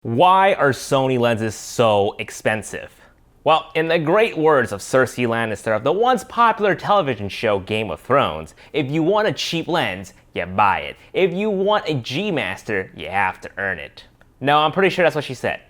Why are Sony lenses so expensive? Well, in the great words of Cersei Lannister of the once popular television show Game of Thrones, if you want a cheap lens, you buy it. If you want a G-Master, you have to earn it. No, I'm pretty sure that's what she said.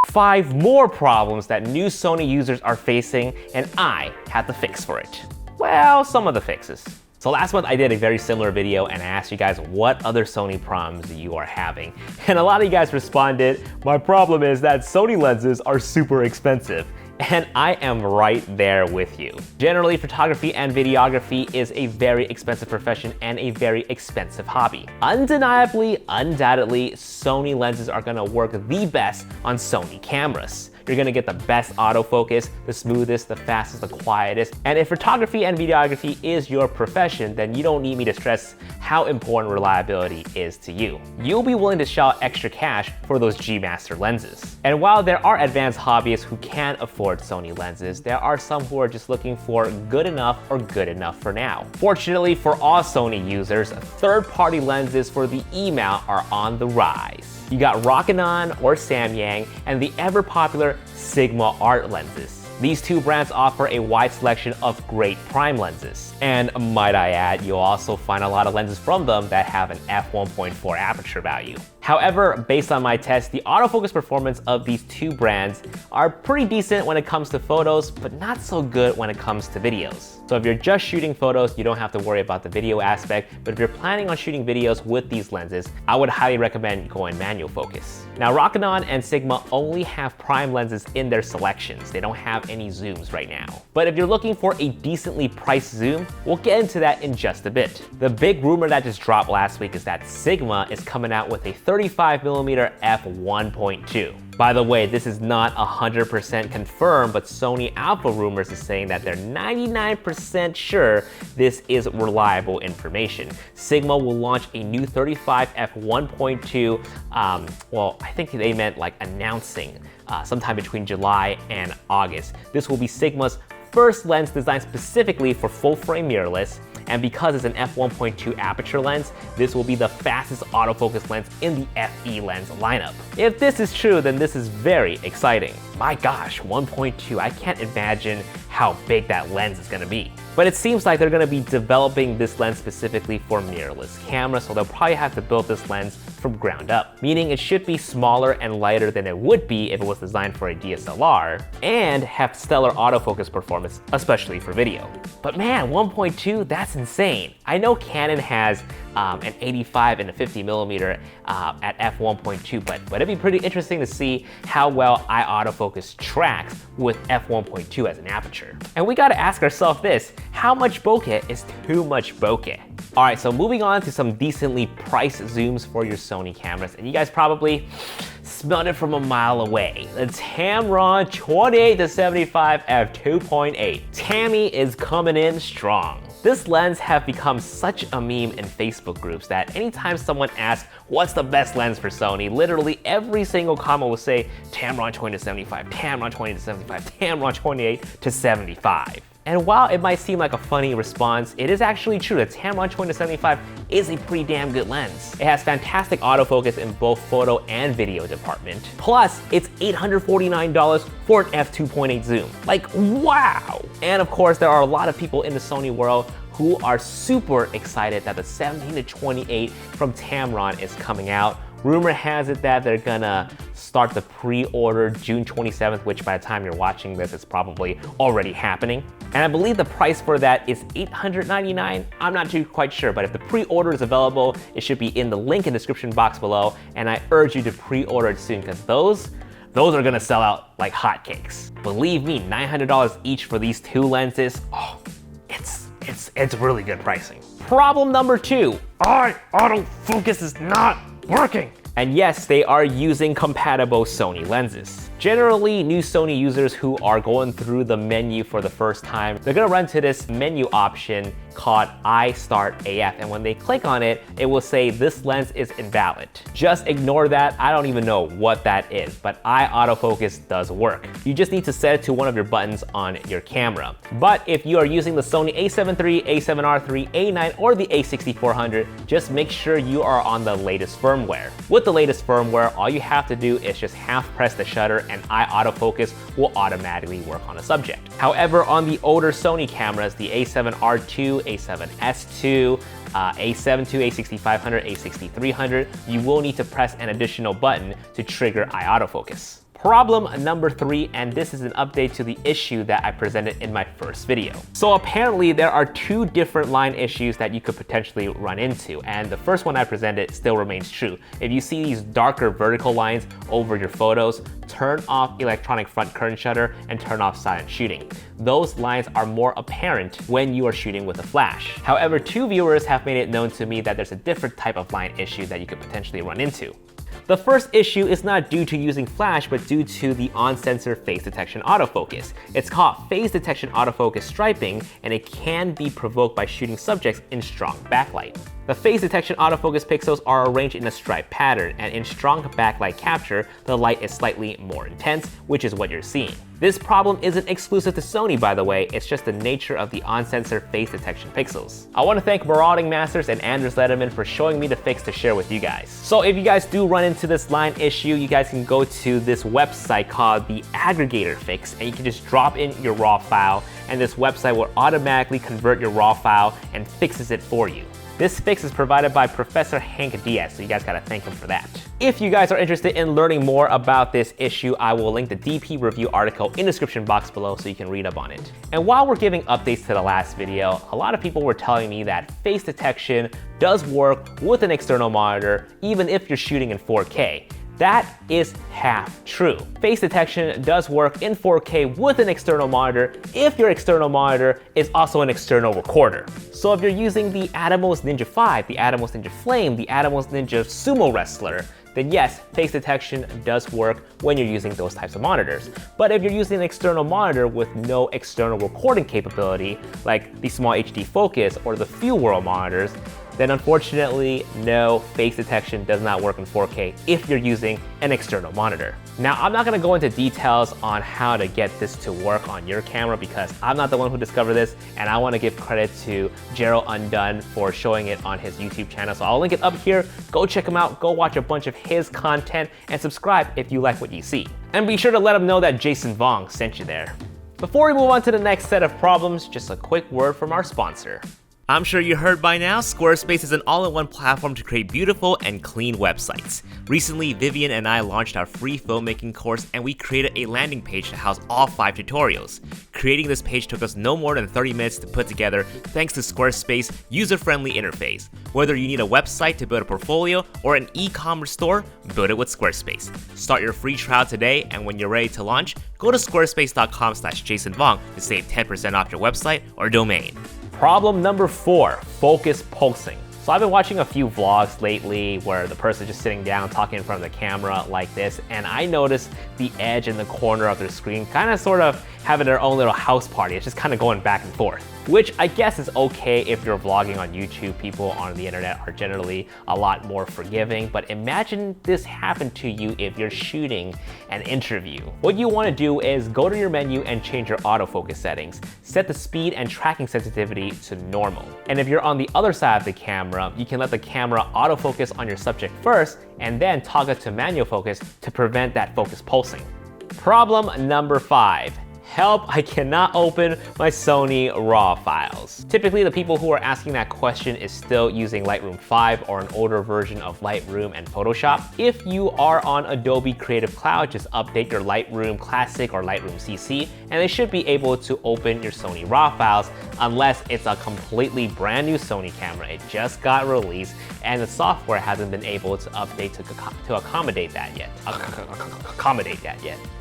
5 more problems that new Sony users are facing, and I have the fix for it. Well, some of the fixes. So last month I did a very similar video and I asked you guys what other Sony problems you are having. And a lot of you guys responded, my problem is that Sony lenses are super expensive. And I am right there with you. Generally, photography and videography is a very expensive profession and a very expensive hobby. Undeniably, undoubtedly, Sony lenses are gonna work the best on Sony cameras. You're gonna get the best autofocus, the smoothest, the fastest, the quietest. And if photography and videography is your profession, then you don't need me to stress how important reliability is to you. You'll be willing to shell out extra cash for those G-Master lenses. And while there are advanced hobbyists who can afford Sony lenses, there are some who are just looking for good enough or good enough for now. Fortunately for all Sony users, third-party lenses for the E-mount are on the rise. You got Rokinon or Samyang and the ever-popular Sigma Art lenses. These two brands offer a wide selection of great prime lenses. And might I add, you'll also find a lot of lenses from them that have an f1.4 aperture value. However, based on my test, the autofocus performance of these two brands are pretty decent when it comes to photos, but not so good when it comes to videos. So if you're just shooting photos, you don't have to worry about the video aspect, but if you're planning on shooting videos with these lenses, I would highly recommend going manual focus. Now, Rokinon and Sigma only have prime lenses in their selections. They don't have any zooms right now. But if you're looking for a decently priced zoom, we'll get into that in just a bit. The big rumor that just dropped last week is that Sigma is coming out with a 35mm f1.2. By the way, this is not 100% confirmed, but Sony Alpha Rumors is saying that they're 99% sure this is reliable information. Sigma will launch a new 35 f1.2, well, I think they meant like announcing sometime between July and August. This will be Sigma's first lens designed specifically for full-frame mirrorless, and because it's an f1.2 aperture lens, this will be the fastest autofocus lens in the FE lens lineup. If this is true, then this is very exciting. My gosh, 1.2, I can't imagine how big that lens is gonna be. But it seems like they're gonna be developing this lens specifically for mirrorless cameras, so they'll probably have to build this lens from ground up, meaning it should be smaller and lighter than it would be if it was designed for a DSLR, and have stellar autofocus performance, especially for video. But man, 1.2, that's insane. I know Canon has an 85 and a 50mm at f1.2, but it'd be pretty interesting to see how well autofocus tracks with f1.2 as an aperture. And we gotta ask ourselves this, how much bokeh is too much bokeh? All right, so moving on to some decently priced zooms for your Sony cameras, and you guys probably smelled it from a mile away. The Tamron 28-75 f2.8. Tammy is coming in strong. This lens have become such a meme in Facebook groups that anytime someone asks, what's the best lens for Sony, literally every single comment will say Tamron 20-75, Tamron 20-75, Tamron 28-75. And while it might seem like a funny response, it is actually true that Tamron 20-75 is a pretty damn good lens. It has fantastic autofocus in both photo and video department. Plus, it's $849 for an f2.8 zoom. Like, wow! And of course, there are a lot of people in the Sony world who are super excited that the 17-28 from Tamron is coming out. Rumor has it that they're gonna start the pre-order June 27th, which by the time you're watching this, it's probably already happening. And I believe the price for that is $899. I'm not too quite sure, but if the pre-order is available, it should be in the link in the description box below. And I urge you to pre-order it soon, because those are gonna sell out like hotcakes. Believe me, $900 each for these two lenses. Oh, it's really good pricing. Problem number 2, autofocus is not working. And yes, they are using compatible Sony lenses. Generally, new Sony users who are going through the menu for the first time, they're gonna run to this menu option called iStart AF, and when they click on it, it will say this lens is invalid. Just ignore that. I don't even know what that is, but eye autofocus does work. You just need to set it to one of your buttons on your camera. But if you are using the Sony a7 III, a7R III, a9, or the a6400, just make sure you are on the latest firmware. With the latest firmware, all you have to do is just half press the shutter and eye autofocus will automatically work on a subject. However, on the older Sony cameras, the a7R II, a7S II, a7II, a6500, a6300, you will need to press an additional button to trigger eye autofocus. Problem number 3, and this is an update to the issue that I presented in my first video. So apparently there are 2 different line issues that you could potentially run into, and the first one I presented still remains true. If you see these darker vertical lines over your photos, turn off electronic front curtain shutter and turn off silent shooting. Those lines are more apparent when you are shooting with a flash. However, 2 viewers have made it known to me that there's a different type of line issue that you could potentially run into. The first issue is not due to using flash, but due to the on-sensor phase detection autofocus. It's called phase detection autofocus striping, and it can be provoked by shooting subjects in strong backlight. The phase detection autofocus pixels are arranged in a stripe pattern, and in strong backlight capture, the light is slightly more intense, which is what you're seeing. This problem isn't exclusive to Sony, by the way, it's just the nature of the on-sensor phase detection pixels. I want to thank Marauding Masters and Anders Letterman for showing me the fix to share with you guys. So if you guys do run into this line issue, you guys can go to this website called the Aggregator Fix, and you can just drop in your RAW file, and this website will automatically convert your RAW file and fixes it for you. This fix is provided by Professor Hank Diaz, so you guys gotta thank him for that. If you guys are interested in learning more about this issue, I will link the DP review article in the description box below so you can read up on it. And while we're giving updates to the last video, a lot of people were telling me that face detection does work with an external monitor, even if you're shooting in 4K. That is half true. Face detection does work in 4K with an external monitor if your external monitor is also an external recorder. So if you're using the Atomos Ninja 5, the Atomos Ninja Flame, the Atomos Ninja Sumo Wrestler, then yes, face detection does work when you're using those types of monitors. But if you're using an external monitor with no external recording capability, like the Small HD Focus or the Few World monitors, then unfortunately, no, face detection does not work in 4K if you're using an external monitor. Now, I'm not gonna go into details on how to get this to work on your camera because I'm not the one who discovered this, and I wanna give credit to Gerald Undone for showing it on his YouTube channel. So I'll link it up here. Go check him out, go watch a bunch of his content, and subscribe if you like what you see. And be sure to let him know that Jason Vong sent you there. Before we move on to the next set of problems, just a quick word from our sponsor. I'm sure you heard by now, Squarespace is an all-in-one platform to create beautiful and clean websites. Recently, Vivian and I launched our free filmmaking course, and we created a landing page to house all 5 tutorials. Creating this page took us no more than 30 minutes to put together thanks to Squarespace's user-friendly interface. Whether you need a website to build a portfolio or an e-commerce store, build it with Squarespace. Start your free trial today, and when you're ready to launch, go to squarespace.com/JasonVong to save 10% off your website or domain. Problem number 4, focus pulsing. So I've been watching a few vlogs lately where the person's just sitting down talking in front of the camera like this, and I noticed the edge in the corner of their screen kind of sort of having their own little house party. It's just kind of going back and forth, which I guess is okay if you're vlogging on YouTube. People on the internet are generally a lot more forgiving, but imagine this happened to you if you're shooting an interview. What you want to do is go to your menu and change your autofocus settings. Set the speed and tracking sensitivity to normal. And if you're on the other side of the camera, you can let the camera autofocus on your subject first and then toggle to manual focus to prevent that focus pulsing. Problem number 5. Help, I cannot open my Sony RAW files. Typically, the people who are asking that question is still using Lightroom 5 or an older version of Lightroom and Photoshop. If you are on Adobe Creative Cloud, just update your Lightroom Classic or Lightroom CC, and they should be able to open your Sony RAW files unless it's a completely brand new Sony camera. It just got released, and the software hasn't been able to update to accommodate that yet.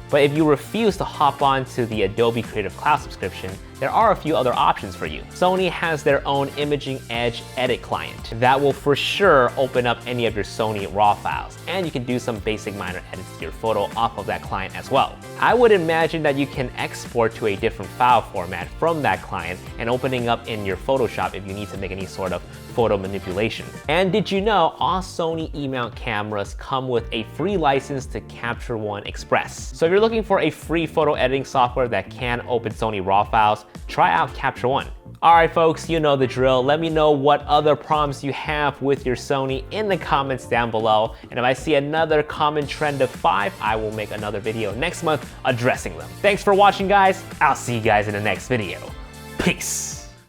But if you refuse to hop on to the Adobe Creative Cloud subscription, there are a few other options for you. Sony has their own Imaging Edge edit client that will for sure open up any of your Sony RAW files, and you can do some basic minor edits to your photo off of that client as well. I would imagine that you can export to a different file format from that client and opening up in your Photoshop if you need to make any sort of photo manipulation. And did you know all Sony E-mount cameras come with a free license to Capture One Express? So if you're looking for a free photo editing software that can open Sony RAW files, try out Capture One. Alright folks, you know the drill. Let me know what other problems you have with your Sony in the comments down below. And if I see another common trend of 5, I will make another video next month addressing them. Thanks for watching guys. I'll see you guys in the next video. Peace.